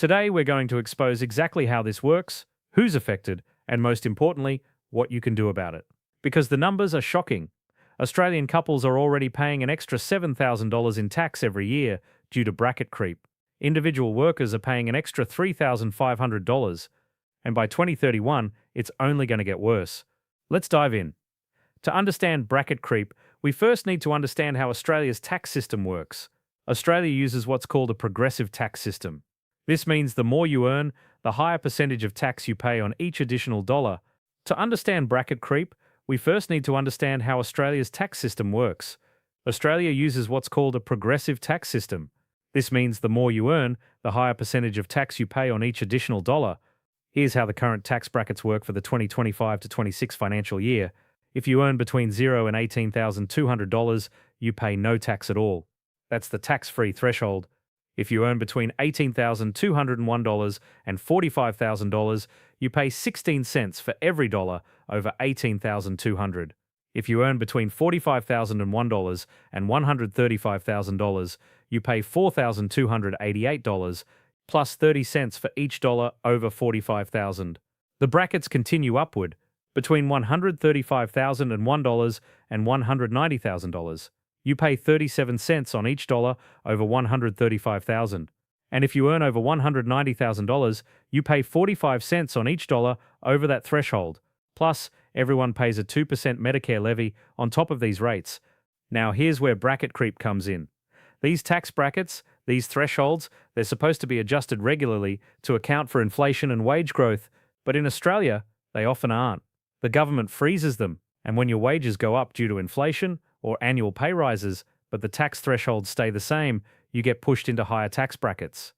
Today, we're going to expose exactly how this works, who's affected, and most importantly, what you can do about it. Because the numbers are shocking. Australian couples are already paying an extra $7,000 in tax every year due to bracket creep. Individual workers are paying an extra $3,500, and by 2031, it's only going to get worse. Let's dive in. To understand bracket creep, we first need to understand how Australia's tax system works. Australia uses what's called a progressive tax system. This means the more you earn, the higher percentage of tax you pay on each additional dollar. To understand bracket creep, we first need to understand how Australia's tax system works. Australia uses what's called a progressive tax system. This means the more you earn, the higher percentage of tax you pay on each additional dollar. Here's how the current tax brackets work for the 2025 to 26 financial year. If you earn between $0 and $18,200, you pay no tax at all. That's the tax-free threshold. If you earn between $18,201 and $45,000, you pay 16 cents for every dollar over $18,200. If you earn between $45,001 and $135,000, you pay $4,288 plus 30 cents for each dollar over $45,000. The brackets continue upward between $135,001 and $190,000. You pay 37 cents on each dollar over $135,000. And if you earn over $190,000, you pay 45 cents on each dollar over that threshold. Plus, everyone pays a 2% Medicare levy on top of these rates. Now here's where bracket creep comes in. These tax brackets, these thresholds, they're supposed to be adjusted regularly to account for inflation and wage growth, but in Australia, they often aren't. The government freezes them, and when your wages go up due to inflation or annual pay rises, but the tax thresholds stay the same, you get pushed into higher tax brackets.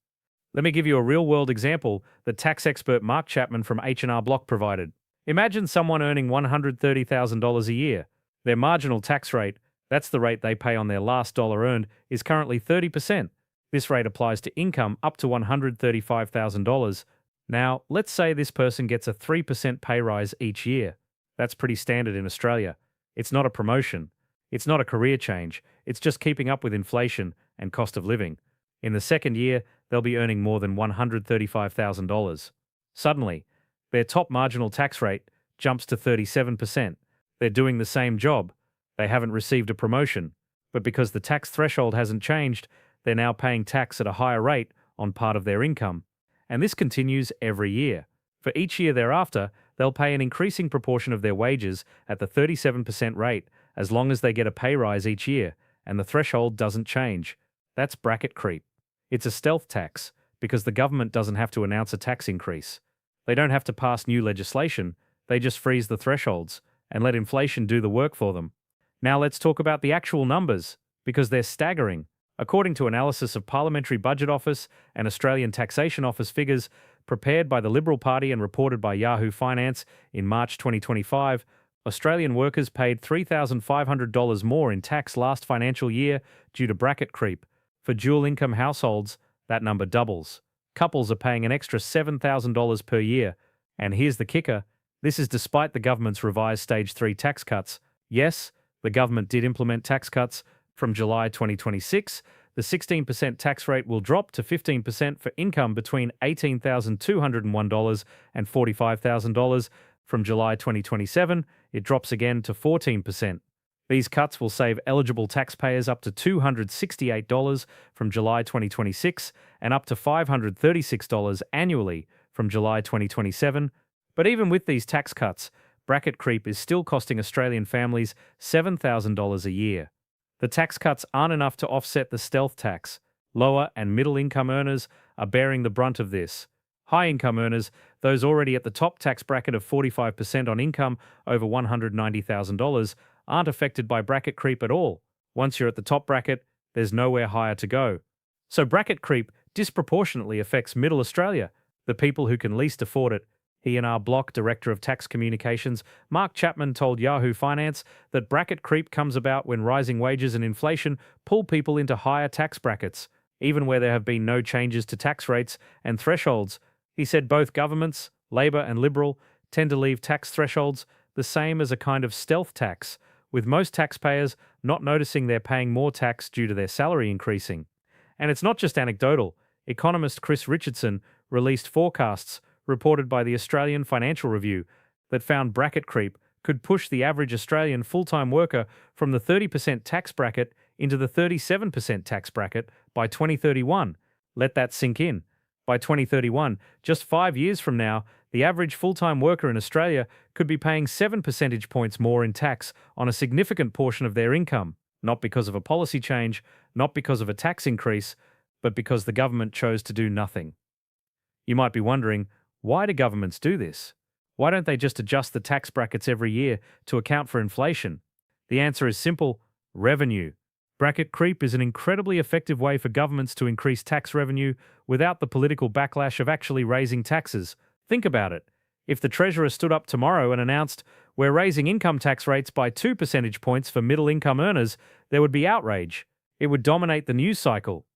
Let me give you a real-world example that tax expert Mark Chapman from H&R Block provided. Imagine someone earning $130,000 a year. Their marginal tax rate, that's the rate they pay on their last dollar earned, is currently 30%. This rate applies to income up to $135,000. Now, let's say this person gets a 3% pay rise each year. That's pretty standard in Australia. It's not a promotion. It's not a career change. It's just keeping up with inflation and cost of living. In the second year, they'll be earning more than $135,000. Suddenly, their top marginal tax rate jumps to 37%. They're doing the same job. They haven't received a promotion. But because the tax threshold hasn't changed, they're now paying tax at a higher rate on part of their income. And this continues every year. For each year thereafter, they'll pay an increasing proportion of their wages at the 37% rate as long as they get a pay rise each year, and the threshold doesn't change. That's bracket creep. It's a stealth tax because the government doesn't have to announce a tax increase. They don't have to pass new legislation, they just freeze the thresholds and let inflation do the work for them. Now let's talk about the actual numbers, because they're staggering. According to analysis of Parliamentary Budget Office and Australian Taxation Office figures prepared by the Liberal Party and reported by Yahoo Finance in March 2025, Australian workers paid $3,500 more in tax last financial year due to bracket creep. For dual-income households, that number doubles. Couples are paying an extra $7,000 per year. And here's the kicker, this is despite the government's revised Stage 3 tax cuts. Yes, the government did implement tax cuts. From July 2026, the 16% tax rate will drop to 15% for income between $18,201 and $45,000. From July 2027, it drops again to 14%. These cuts will save eligible taxpayers up to $268 from July 2026 and up to $536 annually from July 2027. But even with these tax cuts, bracket creep is still costing Australian families $7,000 a year. The tax cuts aren't enough to offset the stealth tax. Lower and middle income earners are bearing the brunt of this. High income earners, those already at the top tax bracket of 45% on income over $190,000, aren't affected by bracket creep at all. Once you're at the top bracket, there's nowhere higher to go. So bracket creep disproportionately affects Middle Australia, the people who can least afford it. E&R Block Director of Tax Communications, Mark Chapman, told Yahoo Finance that bracket creep comes about when rising wages and inflation pull people into higher tax brackets, even where there have been no changes to tax rates and thresholds. He said both governments, Labor and Liberal, tend to leave tax thresholds the same as a kind of stealth tax, with most taxpayers not noticing they're paying more tax due to their salary increasing. And it's not just anecdotal. economist Chris Richardson released forecasts reported by the Australian Financial Review that found bracket creep could push the average Australian full-time worker from the 30% tax bracket into the 37% tax bracket by 2031. Let that sink in. By 2031, just 5 years from now, the average full-time worker in Australia could be paying 7 percentage points more in tax on a significant portion of their income, not because of a policy change, not because of a tax increase, but because the government chose to do nothing. You might be wondering, why do governments do this? Why don't they just adjust the tax brackets every year to account for inflation? The answer is simple: revenue. Bracket creep is an incredibly effective way for governments to increase tax revenue without the political backlash of actually raising taxes. Think about it. If the Treasurer stood up tomorrow and announced, "We're raising income tax rates by 2 percentage points for middle-income earners," there would be outrage. It would dominate the news cycle.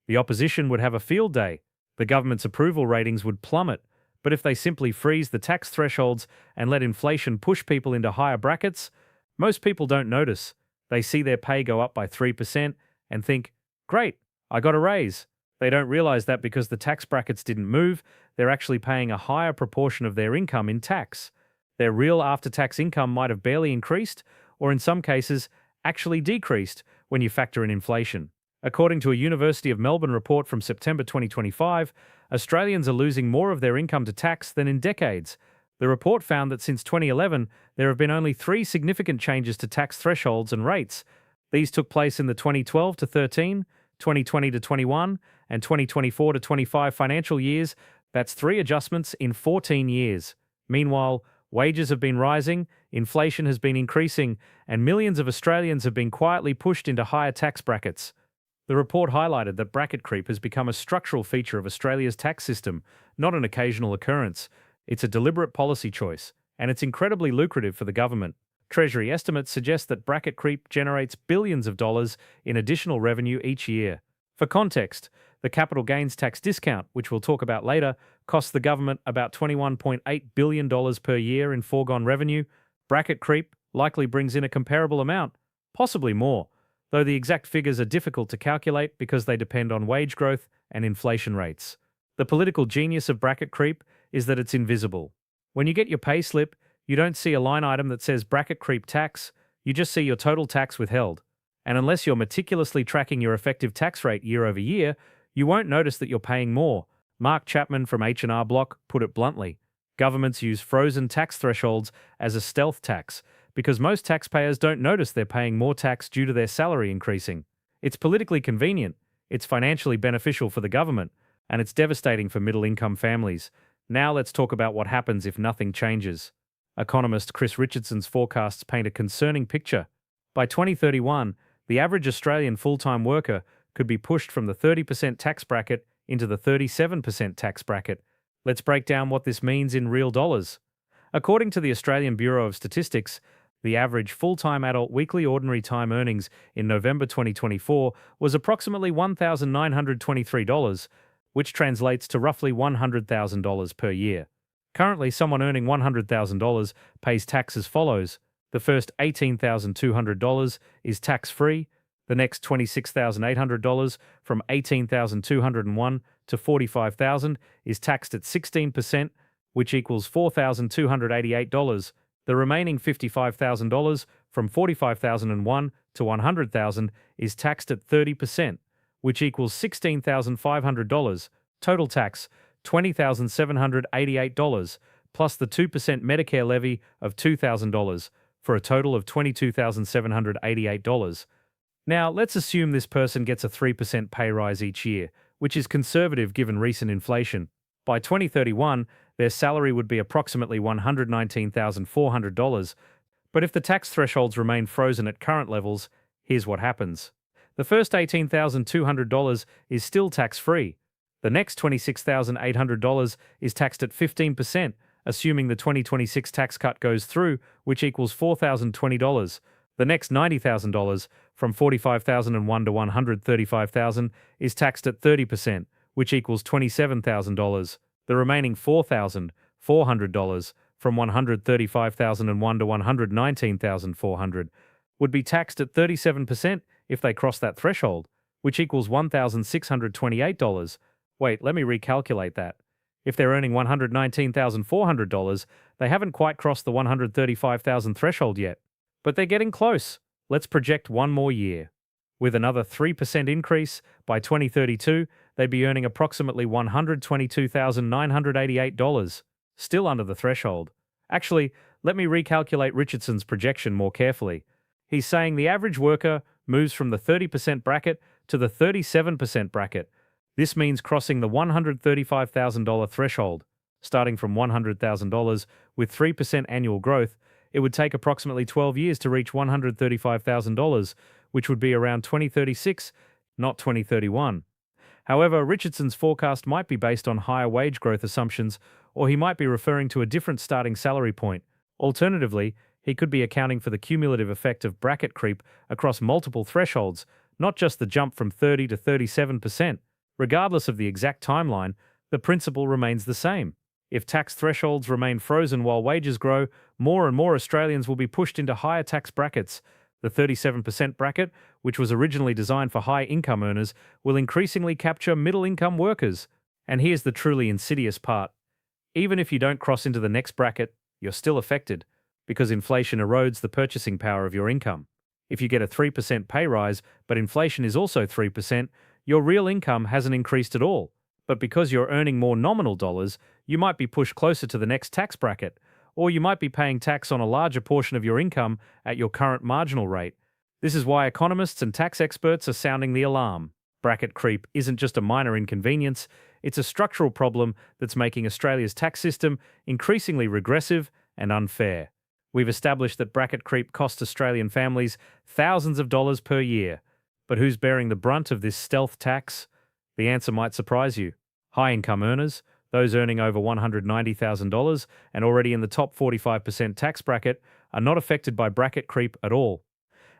The opposition would have a field day. The government's approval ratings would plummet. But if they simply freeze the tax thresholds and let inflation push people into higher brackets, most people don't notice. They see their pay go up by 3% and think, "Great, I got a raise." They don't realize that because the tax brackets didn't move, they're actually paying a higher proportion of their income in tax. Their real after-tax income might have barely increased, or in some cases, actually decreased when you factor in inflation. According to a University of Melbourne report from September 2025, Australians are losing more of their income to tax than in decades. The report found that since 2011, there have been only 3 significant changes to tax thresholds and rates. These took place in the 2012 to 13, 2020 to 21, and 2024 to 25 financial years. That's 3 adjustments in 14 years. Meanwhile, wages have been rising, inflation has been increasing, and millions of Australians have been quietly pushed into higher tax brackets. The report highlighted that bracket creep has become a structural feature of Australia's tax system, not an occasional occurrence. It's a deliberate policy choice, and it's incredibly lucrative for the government. Treasury estimates suggest that bracket creep generates billions of dollars in additional revenue each year. For context, the capital gains tax discount, which we'll talk about later, costs the government about $21.8 billion per year in foregone revenue. Bracket creep likely brings in a comparable amount, possibly more, though the exact figures are difficult to calculate because they depend on wage growth and inflation rates. The political genius of bracket creep is that it's invisible. When you get your pay slip, you don't see a line item that says bracket creep tax, you just see your total tax withheld. And unless you're meticulously tracking your effective tax rate year over year, you won't notice that you're paying more. Mark Chapman from H&R Block put it bluntly. Governments use frozen tax thresholds as a stealth tax, because most taxpayers don't notice they're paying more tax due to their salary increasing. It's politically convenient, it's financially beneficial for the government, and it's devastating for middle-income families. Now let's talk about what happens if nothing changes. Economist Chris Richardson's forecasts paint a concerning picture. By 2031, the average Australian full-time worker could be pushed from the 30% tax bracket into the 37% tax bracket. Let's break down what this means in real dollars. According to the Australian Bureau of Statistics, the average full-time adult weekly ordinary time earnings in November 2024 was approximately $1,923, which translates to roughly $100,000 per year. Currently, someone earning $100,000 pays tax as follows. The first $18,200 is tax-free. The next $26,800 from $18,201 to $45,000 is taxed at 16%, which equals $4,288. The remaining $55,000 from $45,001 to $100,000 is taxed at 30%, which equals $16,500. Total tax, $20,788, plus the 2% Medicare levy of $2,000, for a total of $22,788. Now, let's assume this person gets a 3% pay rise each year, which is conservative given recent inflation. By 2031, their salary would be approximately $119,400, but if the tax thresholds remain frozen at current levels, here's what happens. The first $18,200 is still tax-free. The next $26,800 is taxed at 15%, assuming the 2026 tax cut goes through, which equals $4,020. The next $90,000 from $45,001 to $135,000 is taxed at 30%, which equals $27,000. The remaining $4,400 from $135,001 to $119,400 would be taxed at 37% if they cross that threshold, which equals $1,628. Wait, let me recalculate that. If they're earning $119,400, they haven't quite crossed the 135,000 threshold yet. But they're getting close. Let's project one more year. With another 3% increase, by 2032, they'd be earning approximately $122,988, still under the threshold. Actually, let me recalculate Richardson's projection more carefully. He's saying the average worker moves from the 30% bracket to the 37% bracket. This means crossing the $135,000 threshold. Starting from $100,000 with 3% annual growth, it would take approximately 12 years to reach $135,000, which would be around 2036, not 2031. However, Richardson's forecast might be based on higher wage growth assumptions, or he might be referring to a different starting salary point. Alternatively, he could be accounting for the cumulative effect of bracket creep across multiple thresholds, not just the jump from 30 to 37%. Regardless of the exact timeline, the principle remains the same. If tax thresholds remain frozen while wages grow, more and more Australians will be pushed into higher tax brackets. The 37% bracket, which was originally designed for high-income earners, will increasingly capture middle-income workers. And here's the truly insidious part. Even if you don't cross into the next bracket, you're still affected, because inflation erodes the purchasing power of your income. If you get a 3% pay rise, but inflation is also 3%, your real income hasn't increased at all. But because you're earning more nominal dollars, you might be pushed closer to the next tax bracket, or you might be paying tax on a larger portion of your income at your current marginal rate. This is why economists and tax experts are sounding the alarm. Bracket creep isn't just a minor inconvenience, it's a structural problem that's making Australia's tax system increasingly regressive and unfair. We've established that bracket creep costs Australian families thousands of dollars per year. But who's bearing the brunt of this stealth tax? The answer might surprise you. High-income earners, those earning over $190,000 and already in the top 45% tax bracket, are not affected by bracket creep at all.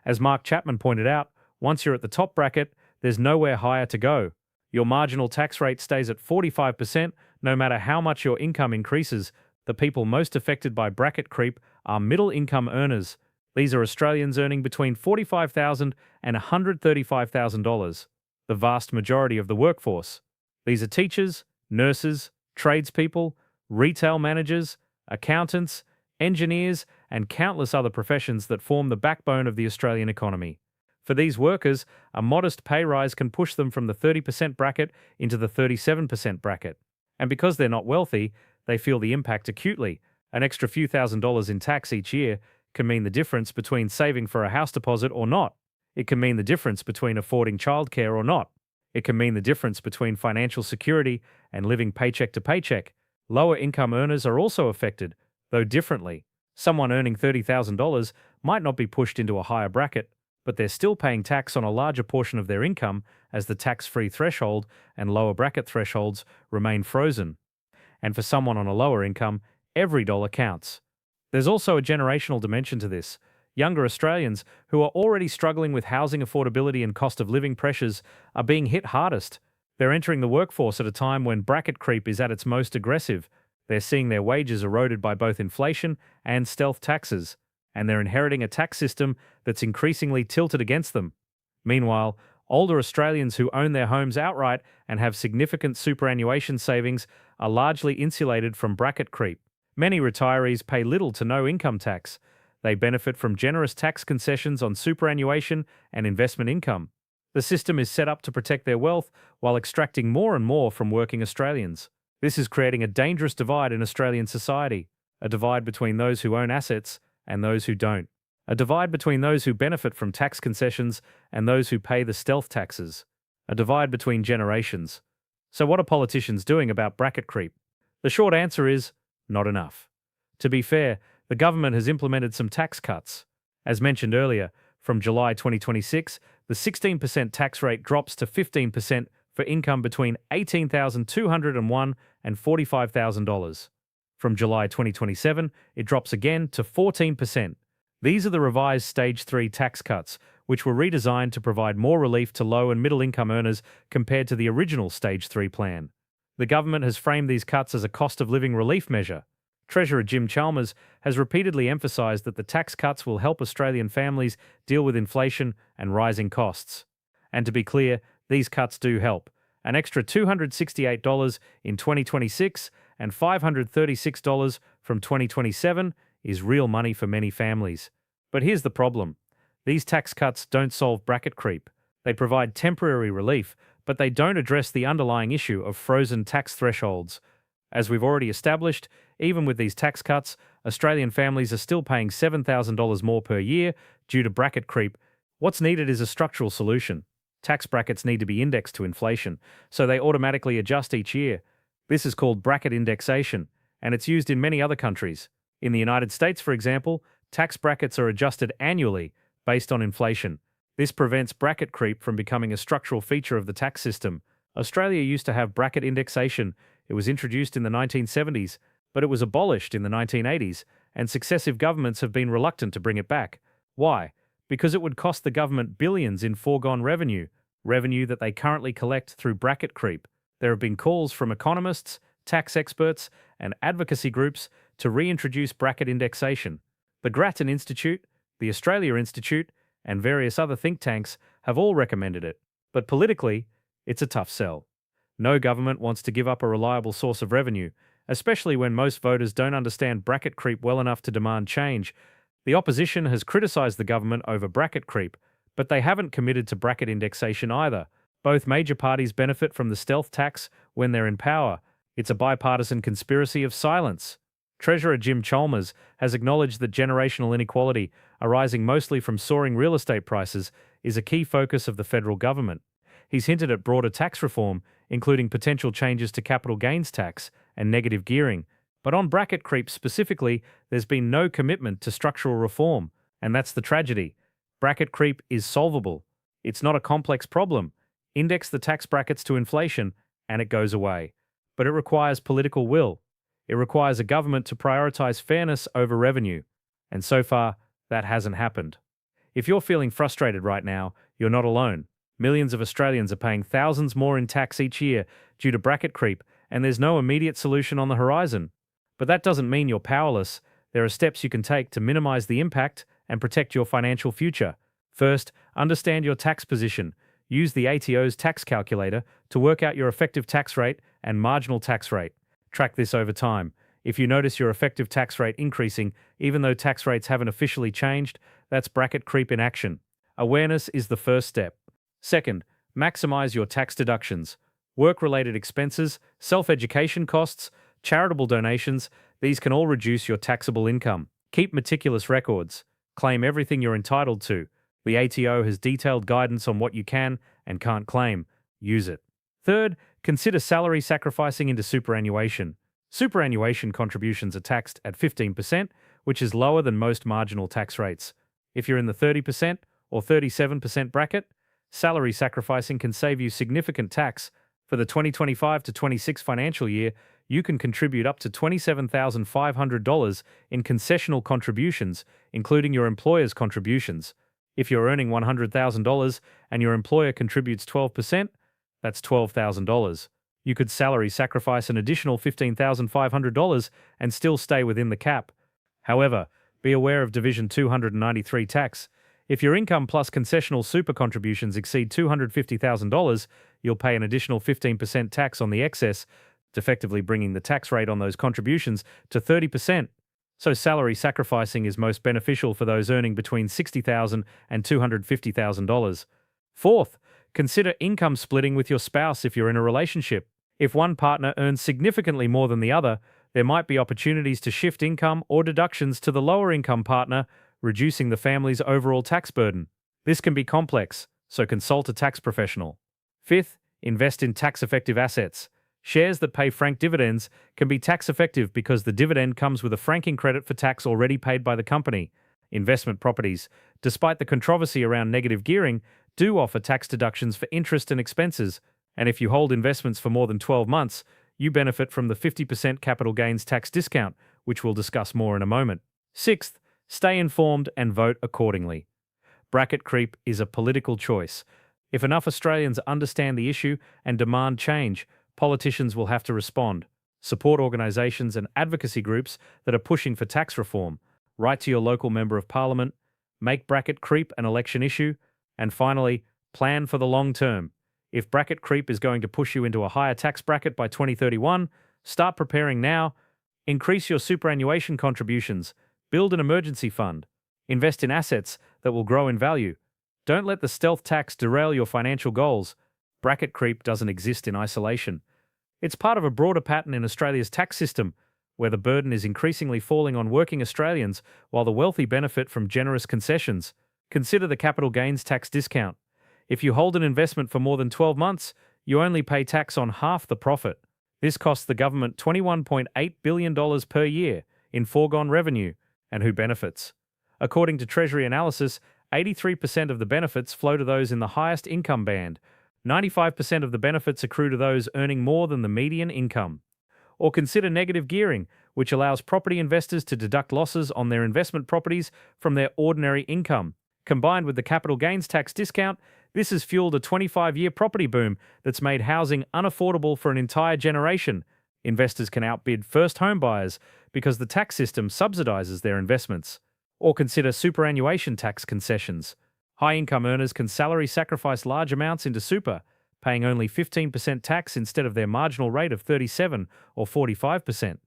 As Mark Chapman pointed out, once you're at the top bracket, there's nowhere higher to go. Your marginal tax rate stays at 45% no matter how much your income increases. The people most affected by bracket creep are middle-income earners. These are Australians earning between $45,000 and $135,000, the vast majority of the workforce. These are teachers, nurses, tradespeople, retail managers, accountants, engineers, and countless other professions that form the backbone of the Australian economy. For these workers, a modest pay rise can push them from the 30% bracket into the 37% bracket. And because they're not wealthy, they feel the impact acutely. An extra few $1,000s in tax each year can mean the difference between saving for a house deposit or not. It can mean the difference between affording childcare or not. It can mean the difference between financial security and living paycheck to paycheck. Lower income earners are also affected, though differently. Someone earning $30,000 might not be pushed into a higher bracket, but they're still paying tax on a larger portion of their income as the tax-free threshold and lower bracket thresholds remain frozen. And for someone on a lower income, every dollar counts. There's also a generational dimension to this. Younger Australians, who are already struggling with housing affordability and cost of living pressures, are being hit hardest. They're entering the workforce at a time when bracket creep is at its most aggressive. They're seeing their wages eroded by both inflation and stealth taxes, and they're inheriting a tax system that's increasingly tilted against them. Meanwhile, older Australians who own their homes outright and have significant superannuation savings are largely insulated from bracket creep. Many retirees pay little to no income tax. They benefit from generous tax concessions on superannuation and investment income. The system is set up to protect their wealth while extracting more and more from working Australians. This is creating a dangerous divide in Australian society, a divide between those who own assets and those who don't, a divide between those who benefit from tax concessions and those who pay the stealth taxes, a divide between generations. So what are politicians doing about bracket creep? The short answer is not enough. To be fair, the government has implemented some tax cuts. As mentioned earlier, from July 2026, the 16% tax rate drops to 15% for income between $18,201 and $45,000. From July 2027, it drops again to 14%. These are the revised Stage 3 tax cuts, which were redesigned to provide more relief to low and middle-income earners compared to the original Stage 3 plan. The government has framed these cuts as a cost-of-living relief measure. Treasurer Jim Chalmers has repeatedly emphasised that the tax cuts will help Australian families deal with inflation and rising costs. And to be clear, these cuts do help. An extra $268 in 2026 and $536 from 2027 is real money for many families. But here's the problem. These tax cuts don't solve bracket creep. They provide temporary relief, but they don't address the underlying issue of frozen tax thresholds. As we've already established, even with these tax cuts, Australian families are still paying $7,000 more per year due to bracket creep. What's needed is a structural solution. Tax brackets need to be indexed to inflation, so they automatically adjust each year. This is called bracket indexation, and it's used in many other countries. In the United States, for example, tax brackets are adjusted annually based on inflation. This prevents bracket creep from becoming a structural feature of the tax system. Australia used to have bracket indexation. It was introduced in the 1970s, but it was abolished in the 1980s, and successive governments have been reluctant to bring it back. Why? Because it would cost the government billions in foregone revenue that they currently collect through bracket creep. There have been calls from economists, tax experts, and advocacy groups to reintroduce bracket indexation. The Grattan Institute, the Australia Institute, and various other think tanks have all recommended it. But politically, it's a tough sell. No government wants to give up a reliable source of revenue, especially when most voters don't understand bracket creep well enough to demand change. The opposition has criticised the government over bracket creep, but they haven't committed to bracket indexation either. Both major parties benefit from the stealth tax when they're in power. It's a bipartisan conspiracy of silence. Treasurer Jim Chalmers has acknowledged that generational inequality, arising mostly from soaring real estate prices, is a key focus of the federal government. He's hinted at broader tax reform, including potential changes to capital gains tax and negative gearing. But on bracket creep specifically, there's been no commitment to structural reform, and that's the tragedy. Bracket creep is solvable. It's not a complex problem. Index the tax brackets to inflation, and it goes away. But it requires political will. It requires a government to prioritize fairness over revenue. And so far, that hasn't happened. If you're feeling frustrated right now, you're not alone. Millions of Australians are paying thousands more in tax each year due to bracket creep, and there's no immediate solution on the horizon. But that doesn't mean you're powerless. There are steps you can take to minimize the impact and protect your financial future. First, understand your tax position. Use the ATO's tax calculator to work out your effective tax rate and marginal tax rate. Track this over time. If you notice your effective tax rate increasing, even though tax rates haven't officially changed, that's bracket creep in action. Awareness is the first step. Second, maximize your tax deductions. Work-related expenses, self-education costs, charitable donations, these can all reduce your taxable income. Keep meticulous records. Claim everything you're entitled to. The ATO has detailed guidance on what you can and can't claim. Use it. Third, consider salary sacrificing into superannuation. Superannuation contributions are taxed at 15%, which is lower than most marginal tax rates. If you're in the 30% or 37% bracket, salary sacrificing can save you significant tax. For the 2025 to 26 financial year, you can contribute up to $27,500 in concessional contributions, including your employer's contributions. If you're earning $100,000 and your employer contributes 12%, that's $12,000. You could salary sacrifice an additional $15,500 and still stay within the cap. However, be aware of Division 293 tax. If your income plus concessional super contributions exceed $250,000, you'll pay an additional 15% tax on the excess, effectively bringing the tax rate on those contributions to 30%. So salary sacrificing is most beneficial for those earning between $60,000 and $250,000. Fourth, consider income splitting with your spouse if you're in a relationship. If one partner earns significantly more than the other, there might be opportunities to shift income or deductions to the lower income partner, reducing the family's overall tax burden. This can be complex, so consult a tax professional. Fifth, invest in tax-effective assets. Shares that pay franked dividends can be tax-effective because the dividend comes with a franking credit for tax already paid by the company. Investment properties, despite the controversy around negative gearing, do offer tax deductions for interest and expenses, and if you hold investments for more than 12 months, you benefit from the 50% capital gains tax discount, which we'll discuss more in a moment. Sixth, stay informed and vote accordingly. Bracket creep is a political choice. If enough Australians understand the issue and demand change, politicians will have to respond. Support organisations and advocacy groups that are pushing for tax reform. Write to your local member of parliament. Make bracket creep an election issue. And finally, plan for the long term. If bracket creep is going to push you into a higher tax bracket by 2031, start preparing now. Increase your superannuation contributions, build an emergency fund, invest in assets that will grow in value. Don't let the stealth tax derail your financial goals. Bracket creep doesn't exist in isolation. It's part of a broader pattern in Australia's tax system, where the burden is increasingly falling on working Australians while the wealthy benefit from generous concessions. Consider the capital gains tax discount. If you hold an investment for more than 12 months, you only pay tax on half the profit. This costs the government $21.8 billion per year in foregone revenue. And who benefits? According to Treasury analysis, 83% of the benefits flow to those in the highest income band. 95% of the benefits accrue to those earning more than the median income. Or consider negative gearing, which allows property investors to deduct losses on their investment properties from their ordinary income. Combined with the capital gains tax discount, this has fueled a 25-year property boom that's made housing unaffordable for an entire generation. Investors can outbid first home buyers because the tax system subsidizes their investments. Or consider superannuation tax concessions. High-income earners can salary sacrifice large amounts into super, paying only 15% tax instead of their marginal rate of 37 or 45%.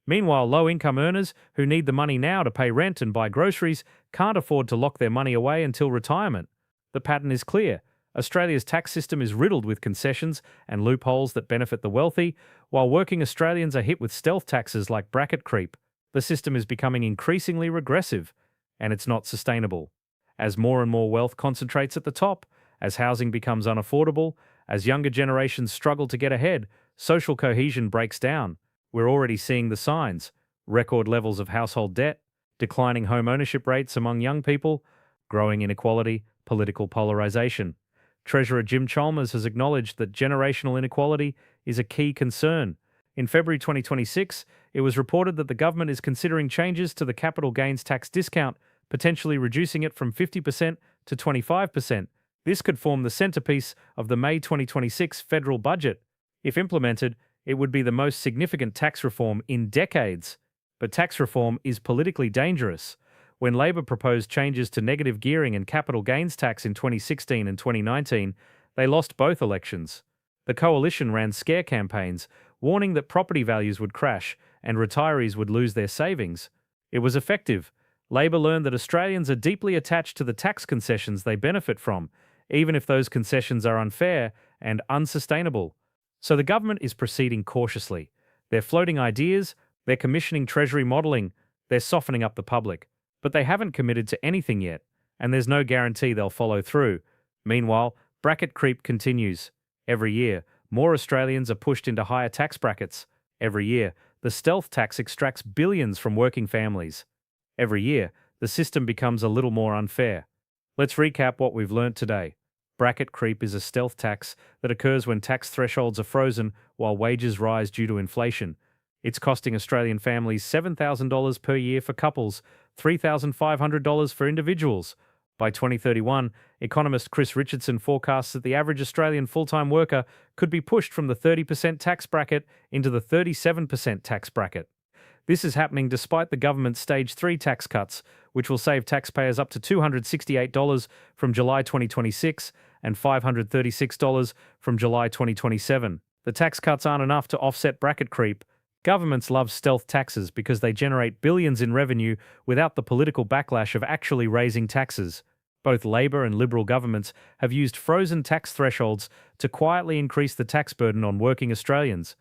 Meanwhile, low-income earners who need the money now to pay rent and buy groceries can't afford to lock their money away until retirement. The pattern is clear. Australia's tax system is riddled with concessions and loopholes that benefit the wealthy, while working Australians are hit with stealth taxes like bracket creep. The system is becoming increasingly regressive, and it's not sustainable. As more and more wealth concentrates at the top, as housing becomes unaffordable, as younger generations struggle to get ahead, social cohesion breaks down. We're already seeing the signs: record levels of household debt, declining home ownership rates among young people, growing inequality, political polarization. Treasurer Jim Chalmers has acknowledged that generational inequality is a key concern. In February 2026, it was reported that the government is considering changes to the capital gains tax discount, potentially reducing it from 50% to 25%. This could form the centerpiece of the May 2026 federal budget. If implemented, it would be the most significant tax reform in decades. But tax reform is politically dangerous. When Labor proposed changes to negative gearing and capital gains tax in 2016 and 2019, they lost both elections. The coalition ran scare campaigns, warning that property values would crash and retirees would lose their savings. It was effective. Labor learned that Australians are deeply attached to the tax concessions they benefit from, even if those concessions are unfair and unsustainable. So the government is proceeding cautiously. They're floating ideas, they're commissioning Treasury modelling, they're softening up the public. But they haven't committed to anything yet, and there's no guarantee they'll follow through. Meanwhile, bracket creep continues. Every year, more Australians are pushed into higher tax brackets. Every year, the stealth tax extracts billions from working families. Every year, the system becomes a little more unfair. Let's recap what we've learnt today. Bracket creep is a stealth tax that occurs when tax thresholds are frozen while wages rise due to inflation. It's costing Australian families $7,000 per year for couples, $3,500 for individuals. By 2031, economist Chris Richardson forecasts that the average Australian full-time worker could be pushed from the 30% tax bracket into the 37% tax bracket. This is happening despite the government's Stage 3 tax cuts, which will save taxpayers up to $268 from July 2026 and $536 from July 2027. The tax cuts aren't enough to offset bracket creep. Governments love stealth taxes because they generate billions in revenue without the political backlash of actually raising taxes. Both Labor and Liberal governments have used frozen tax thresholds to quietly increase the tax burden on working Australians.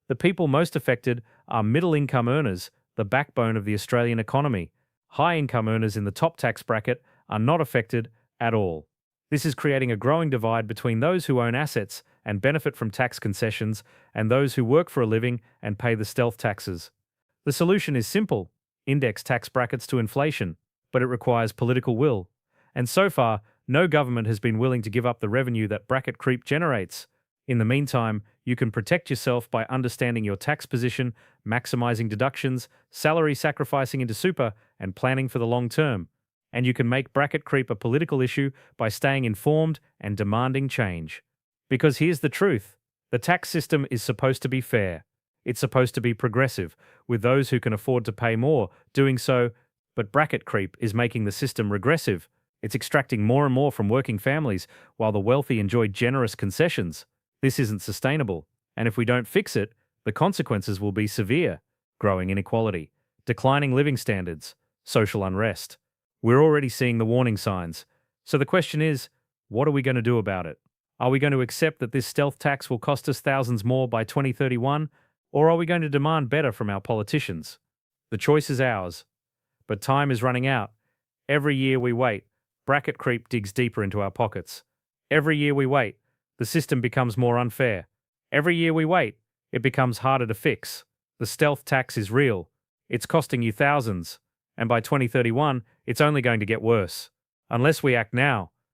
The people most affected are middle-income earners, the backbone of the Australian economy. High-income earners in the top tax bracket are not affected at all. This is creating a growing divide between those who own assets and benefit from tax concessions and those who work for a living and pay the stealth taxes. The solution is simple: index tax brackets to inflation, but it requires political will. And so far, no government has been willing to give up the revenue that bracket creep generates. In the meantime, you can protect yourself by understanding your tax position, maximizing deductions, salary sacrificing into super, and planning for the long term. And you can make bracket creep a political issue by staying informed and demanding change. Because here's the truth: the tax system is supposed to be fair. It's supposed to be progressive, with those who can afford to pay more doing so, but bracket creep is making the system regressive. It's extracting more and more from working families while the wealthy enjoy generous concessions. This isn't sustainable, and if we don't fix it, the consequences will be severe: growing inequality, declining living standards, social unrest. We're already seeing the warning signs. So the question is, what are we going to do about it? Are we going to accept that this stealth tax will cost us thousands more by 2031, or are we going to demand better from our politicians? The choice is ours. But time is running out. Every year we wait, bracket creep digs deeper into our pockets. Every year we wait, the system becomes more unfair. Every year we wait, it becomes harder to fix. The stealth tax is real. It's costing you thousands. And by 2031, it's only going to get worse. Unless we act now,